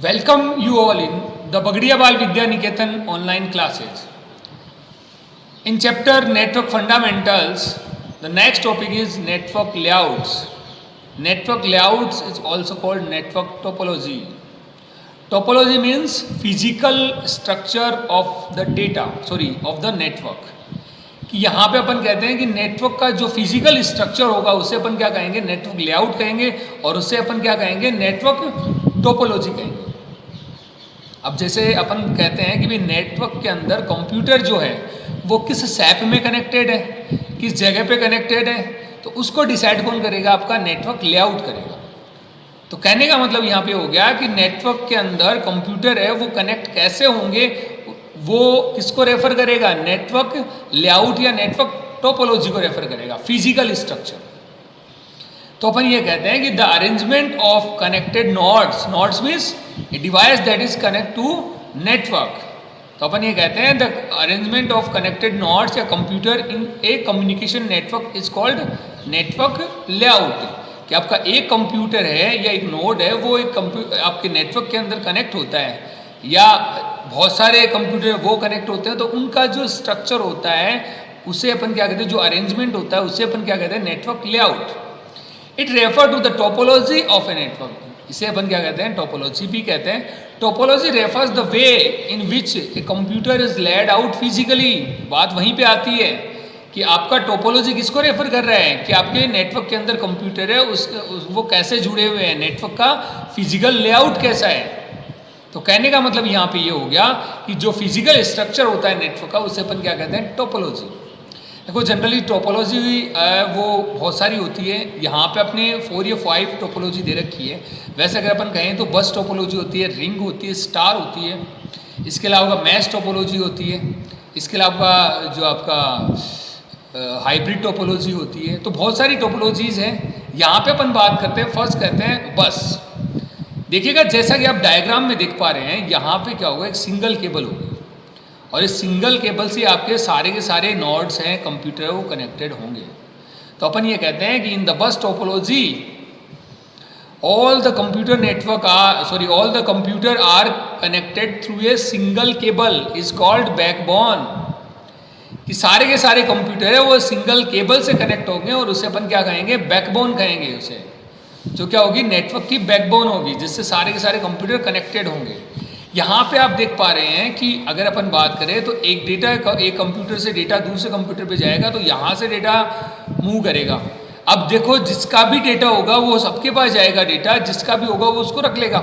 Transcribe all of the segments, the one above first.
Welcome you all in the Bagdiya Bal Vidya Niketan online classes. In chapter Network Fundamentals, the next topic is network layouts. Network layouts is also called network topology. Topology means physical structure of the network. कि यहाँ पे अपन कहते हैं कि network का जो physical structure होगा उसे अपन क्या कहेंगे, नेटवर्क लेआउट कहेंगे, और उससे अपन क्या कहेंगे, नेटवर्क टोपोलॉजी कहेंगे. अब जैसे अपन कहते हैं कि भाई नेटवर्क के अंदर कंप्यूटर जो है वो किस सैप में कनेक्टेड है, किस जगह पे कनेक्टेड है, तो उसको डिसाइड कौन करेगा, आपका नेटवर्क लेआउट करेगा. तो कहने का मतलब यहाँ पे हो गया कि नेटवर्क के अंदर कंप्यूटर है वो कनेक्ट कैसे होंगे, वो किसको रेफर करेगा, नेटवर्क लेआउट या नेटवर्क टोपोलॉजी को रेफर करेगा, फिजिकल स्ट्रक्चर. तो अपन ये कहते हैं कि the arrangement of connected nodes, nodes means a device that is connect to network. तो अपन ये कहते हैं the arrangement of connected nodes या computer in a communication network is called network layout. कि आपका एक कंप्यूटर है या एक नोड है वो एक आपके नेटवर्क के अंदर कनेक्ट होता है, या बहुत सारे कंप्यूटर वो कनेक्ट होते हैं, तो उनका जो स्ट्रक्चर होता है उसे अपन क्या कहते हैं, जो अरेंजमेंट होता है उसे अपन क्या कहते हैं, network layout. It refer to the topology of a network. इसे अपन क्या कहते हैं, टोपोलॉजी भी कहते हैं. Topology refers the way in which a computer is laid out physically. बात वहीं पे आती है कि आपका टोपोलॉजी किसको रेफर कर रहा है, कि आपके नेटवर्क के अंदर कंप्यूटर है वो कैसे जुड़े हुए हैं, नेटवर्क का फिजिकल लेआउट कैसा है. तो कहने का मतलब यहाँ पे ये हो गया कि जो फिजिकल स्ट्रक्चर होता है नेटवर्क का उसे अपन क्या कहते हैं, टोपोलॉजी. देखो जनरली टोपोलॉजी वो बहुत सारी होती है. यहाँ पे अपने 4 या 5 टोपोलॉजी दे रखी है. वैसे अगर अपन कहें तो बस टोपोलॉजी होती है, रिंग होती है, स्टार होती है, इसके अलावा मैश टोपोलॉजी होती है, इसके अलावा जो आपका हाइब्रिड टोपोलॉजी होती है. तो बहुत सारी टोपोलॉजीज हैं. यहाँ पे अपन बात करते हैं, फर्स्ट कहते हैं बस. देखिएगा जैसा कि आप डायग्राम में देख पा रहे हैं, यहाँ पे क्या होगा, एक सिंगल केबल होगी, और इस सिंगल केबल से आपके सारे के सारे नोड्स हैं कंप्यूटर वो कनेक्टेड होंगे. तो अपन ये कहते हैं कि in the bus topology all the computer are connected through a single cable is called backbone. कि सारे के सारे कंप्यूटर है वो सिंगल केबल से कनेक्ट होंगे, और उसे अपन क्या कहेंगे, बैकबोन कहेंगे उसे, जो क्या होगी, नेटवर्क की बैकबोन होगी, जिससे सारे के सारे कंप्यूटर कनेक्टेड होंगे. यहाँ पे आप देख पा रहे हैं कि अगर अपन बात करें तो एक कंप्यूटर से डेटा दूसरे कंप्यूटर पे जाएगा, तो यहाँ से डेटा मूव करेगा. अब देखो जिसका भी डेटा होगा वो सबके पास जाएगा, डेटा जिसका भी होगा वो उसको रख लेगा.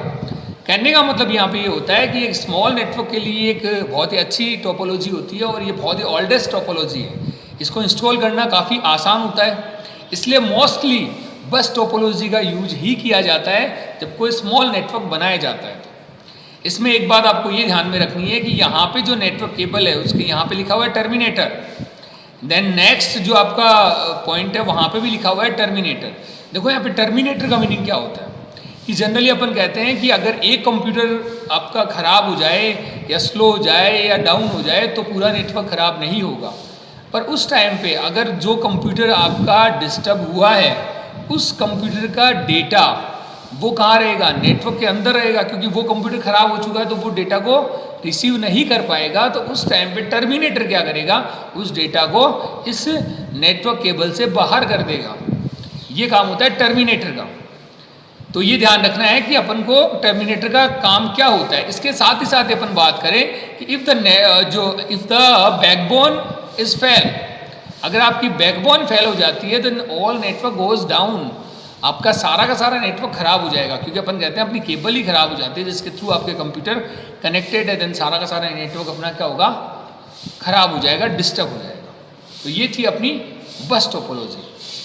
कहने का मतलब यहाँ पे ये होता है कि एक स्मॉल नेटवर्क के लिए एक बहुत ही अच्छी टोपोलॉजी होती है, और ये बहुत ही ओल्डेस्ट टोपोलॉजी है. इसको इंस्टॉल करना काफ़ी आसान होता है, इसलिए मोस्टली बस टोपोलॉजी का यूज ही किया जाता है जब कोई स्मॉल नेटवर्क बनाया जाता है. इसमें एक बात आपको ये ध्यान में रखनी है कि यहाँ पे जो नेटवर्क केबल है उसके यहाँ पे लिखा हुआ है टर्मिनेटर. देन नेक्स्ट जो आपका पॉइंट है वहाँ पे भी लिखा हुआ है टर्मिनेटर. देखो यहाँ पे टर्मिनेटर का मीनिंग क्या होता है, कि जनरली अपन कहते हैं कि अगर एक कंप्यूटर आपका ख़राब हो जाए या स्लो हो जाए या डाउन हो जाए तो पूरा नेटवर्क ख़राब नहीं होगा. पर उस टाइम पे अगर जो कंप्यूटर आपका डिस्टर्ब हुआ है उस कंप्यूटर का डेटा वो कहाँ रहेगा, नेटवर्क के अंदर रहेगा, क्योंकि वो कंप्यूटर ख़राब हो चुका है तो वो डेटा को रिसीव नहीं कर पाएगा. तो उस टाइम पे टर्मिनेटर क्या करेगा, उस डेटा को इस नेटवर्क केबल से बाहर कर देगा. ये काम होता है टर्मिनेटर का. तो ये ध्यान रखना है कि अपन को टर्मिनेटर का काम क्या होता है. इसके साथ ही साथ अपन बात करें कि if the backbone is fail, अगर आपकी बैकबोन फेल हो जाती है तो ऑल नेटवर्क गोज डाउन, आपका सारा का सारा नेटवर्क खराब हो जाएगा. क्योंकि अपन कहते हैं अपनी केबल ही खराब हो जाती है जिसके थ्रू आपके कंप्यूटर कनेक्टेड है, देन सारा का सारा नेटवर्क अपना क्या होगा, खराब हो जाएगा, डिस्टर्ब हो जाएगा. तो ये थी अपनी बस टोपोलॉजी.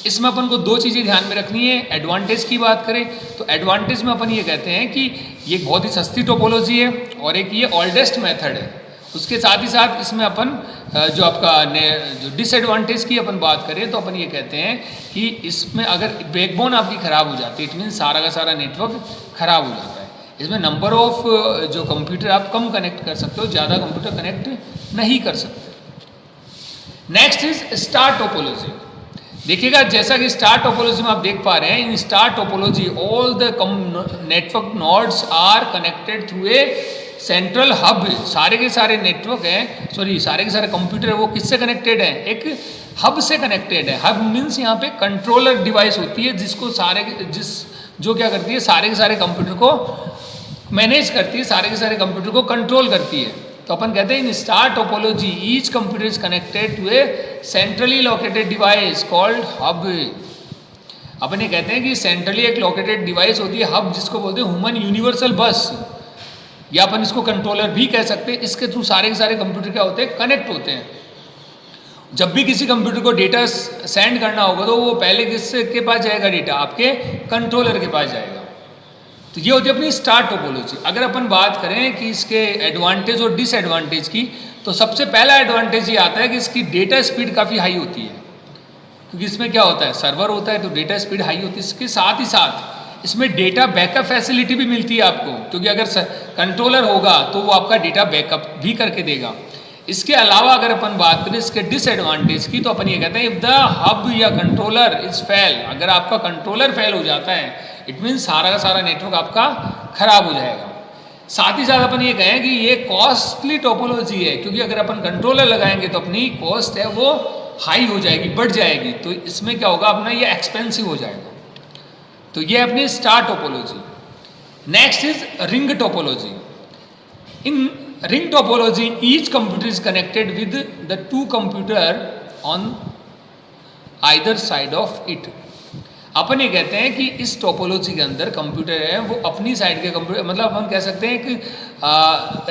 इसमें अपन को 2 चीज़ें ध्यान में रखनी है. एडवांटेज की बात करें तो एडवांटेज में अपन ये कहते हैं कि ये बहुत ही सस्ती टोपोलॉजी है, और एक ये ओल्डेस्ट मेथड है. उसके साथ ही साथ इसमें अपन जो आपका जो डिसएडवांटेज की अपन बात करें तो अपन ये कहते हैं कि इसमें अगर बैकबोन आपकी ख़राब हो जाती है, इट मीन सारा का सारा नेटवर्क ख़राब हो जाता है. इसमें नंबर ऑफ जो कंप्यूटर आप कम कनेक्ट कर सकते हो, ज़्यादा कंप्यूटर कनेक्ट नहीं कर सकते. Next is star topology. देखिएगा जैसा कि स्टार टोपोलॉजी में आप देख पा रहे हैं, in star topology all the network nodes are connected through a central hub. सारे के सारे नेटवर्क हैं, सॉरी सारे के सारे कंप्यूटर है वो किससे कनेक्टेड है, एक हब से कनेक्टेड है। हब मीन्स यहाँ पे कंट्रोलर डिवाइस होती है जिसको जो क्या करती है, सारे के सारे कंप्यूटर को मैनेज करती है, सारे के सारे कंप्यूटर को कंट्रोल करती है। तो अपन कहते हैं in star topology each computer is connected to a centrally located device called hub. अपन ये कहते हैं कि सेंट्रली एक लोकेटेड डिवाइस होती है हब, जिसको बोलते हैं ह्यूमन यूनिवर्सल बस, या अपन इसको कंट्रोलर भी कह सकते हैं। इसके थ्रू सारे के सारे कंप्यूटर क्या होते हैं, कनेक्ट होते हैं। जब भी किसी कंप्यूटर को डेटा सेंड करना होगा तो वो पहले किसके पास जाएगा, डेटा आपके कंट्रोलर के पास जाएगा। तो ये होती है अपनी स्टार टोपोलॉजी। अगर अपन बात करें कि इसके एडवांटेज और डिसएडवांटेज की, तो सबसे पहला एडवांटेज ये आता है कि इसकी डेटा स्पीड काफ़ी हाई होती है, क्योंकि इसमें क्या होता है, सर्वर होता है तो डेटा स्पीड हाई होती है। इसके साथ ही साथ इसमें डेटा बैकअप फैसिलिटी भी मिलती है आपको, क्योंकि अगर कंट्रोलर होगा तो वो आपका डेटा बैकअप भी करके देगा। इसके अलावा अगर अपन बात करें इसके डिसएडवांटेज की, तो अपन ये कहते हैं इफ द हब या कंट्रोलर इज फेल, अगर आपका कंट्रोलर फेल हो जाता है इट मीन्स सारा का सारा नेटवर्क आपका खराब हो जाएगा। साथ ही साथ अपन ये कहें कि ये कॉस्टली टोपोलॉजी है, क्योंकि अगर अपन कंट्रोलर लगाएंगे तो अपनी कॉस्ट है वो हाई हो जाएगी, बढ़ जाएगी। तो इसमें क्या होगा, अपना ये एक्सपेंसिव हो जाएगा। तो ये अपनी star topology. Next is ring topology. In ring topology each computer is connected with the two computer on either side of it. अपन ये कहते हैं कि इस टोपोलॉजी के अंदर कंप्यूटर है वो अपनी साइड के कंप्यूटर, मतलब अपन कह सकते हैं कि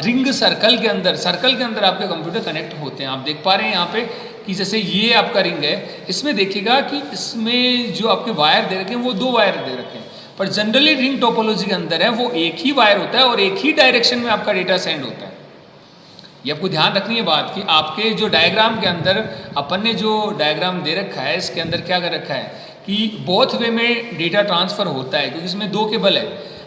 रिंग सर्कल के अंदर आपके कंप्यूटर कनेक्ट होते हैं। आप देख पा रहे हैं यहाँ पे कि जैसे ये आपका रिंग है, इसमें देखिएगा कि इसमें जो आपके वायर दे रखे हैं वो 2 वायर दे रखे हैं, पर जनरली रिंग टोपोलॉजी के अंदर है वो एक ही वायर होता है और एक ही डायरेक्शन में आपका डेटा सेंड होता है। ये आपको ध्यान रखनी है बात कि आपके जो डायग्राम के अंदर अपन ने जो डायग्राम दे रखा है, इसके अंदर क्या कर रखा है कि बोथ वे में डेटा ट्रांसफर होता है, क्योंकि इसमें 2 केबल है।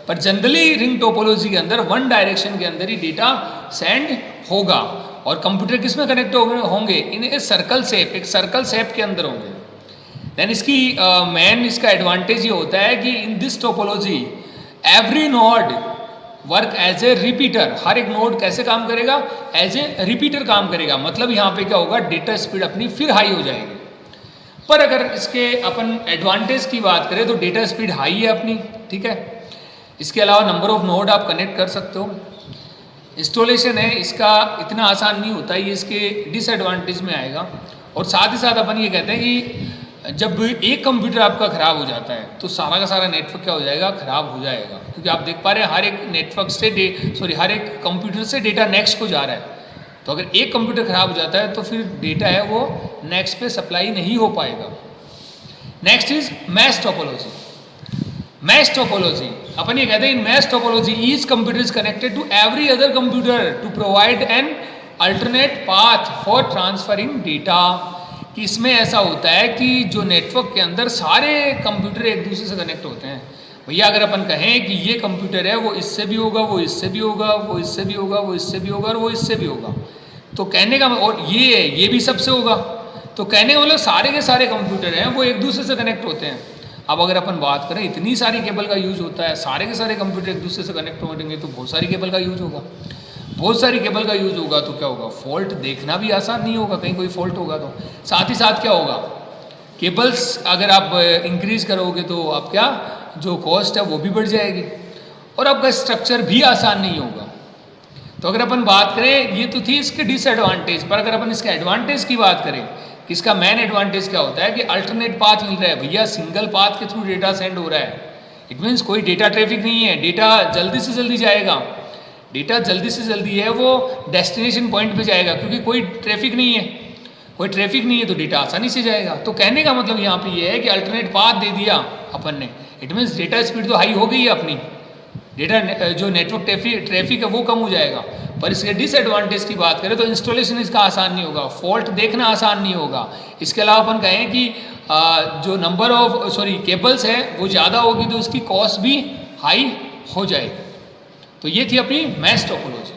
पर जनरली रिंग टोपोलॉजी के अंदर 1 डायरेक्शन के अंदर ही डेटा सेंड होगा। और कंप्यूटर किस में कनेक्ट होंगे, इन ए सर्कल शेप, एक सर्कल शेप के अंदर होंगे। देन इसकी मेन इसका एडवांटेज ये होता है कि in this topology every node work as a repeater. हर एक नोड कैसे काम करेगा, एज ए रिपीटर काम करेगा। मतलब यहाँ पे क्या होगा, डेटा स्पीड अपनी फिर हाई हो जाएगी। पर अगर इसके अपन एडवांटेज की बात करें तो डेटा स्पीड हाई है अपनी, ठीक है। इसके अलावा नंबर ऑफ नोड आप कनेक्ट कर सकते हो। इंस्टॉलेशन है इसका इतना आसान नहीं होता, ये इसके डिसएडवांटेज में आएगा। और साथ ही साथ अपन ये कहते हैं कि जब एक कंप्यूटर आपका ख़राब हो जाता है तो सारा का सारा नेटवर्क क्या हो जाएगा, ख़राब हो जाएगा। क्योंकि आप देख पा रहे हैं हर एक नेटवर्क से हर एक कंप्यूटर से डेटा नेक्स्ट को जा रहा है। तो अगर एक कंप्यूटर ख़राब हो जाता है तो फिर डेटा है वो नेक्स्ट पे सप्लाई नहीं हो पाएगा। Next is mesh topology. Mesh topology अपन ये कहते हैं in mesh topology each computer is connected to every other computer to provide an alternate path for transferring data. कि इसमें ऐसा होता है कि जो नेटवर्क के अंदर सारे कंप्यूटर एक दूसरे से कनेक्ट होते हैं। भैया अगर अपन कहें कि ये कंप्यूटर है वो इससे भी होगा, वो इससे भी होगा, वो इससे भी होगा, वो इससे भी होगा और वो इससे भी होगा, तो कहने का, और ये भी सबसे होगा, तो कहने का मतलब सारे के सारे कंप्यूटर हैं वो एक दूसरे से कनेक्ट होते हैं। अब अगर अपन बात करें इतनी सारी केबल का यूज होता है, सारे के सारे कंप्यूटर एक दूसरे से कनेक्ट होंगे तो बहुत सारी केबल का यूज होगा। बहुत सारी केबल का यूज होगा तो क्या होगा, फॉल्ट देखना भी आसान नहीं होगा, कहीं कोई फॉल्ट होगा तो। साथ ही साथ क्या होगा, केबल्स अगर आप इंक्रीज करोगे तो आप क्या जो कॉस्ट है वो भी बढ़ जाएगी और आपका स्ट्रक्चर भी आसान नहीं होगा। तो अगर अपन बात करें, ये तो थी इसके डिसएडवांटेज, पर अगर अपन इसके एडवांटेज की बात करें, इसका मेन एडवांटेज क्या होता है कि अल्टरनेट पाथ मिल रहा है। भैया सिंगल पाथ के थ्रू डेटा सेंड हो रहा है, इट मीन्स कोई डेटा ट्रैफिक नहीं है, डेटा जल्दी से जल्दी जाएगा, डेटा जल्दी से जल्दी है वो डेस्टिनेशन पॉइंट पे जाएगा, क्योंकि कोई ट्रैफिक नहीं है, कोई ट्रैफिक नहीं है तो डेटा आसानी से जाएगा। तो कहने का मतलब यहाँ पे ये है कि अल्टरनेट पाथ दे दिया अपन ने, इट मीन्स डेटा स्पीड तो हाई हो गई है अपनी, डेटा जो नेटवर्क ट्रैफिक है वो कम हो जाएगा। पर इसके डिसएडवांटेज की बात करें तो इंस्टॉलेशन इसका आसान नहीं होगा, फॉल्ट देखना आसान नहीं होगा। इसके अलावा अपन कहें कि जो नंबर ऑफ केबल्स है वो ज़्यादा होगी तो उसकी कॉस्ट भी हाई हो जाएगी। तो ये थी अपनी मैश टोपोलॉजी।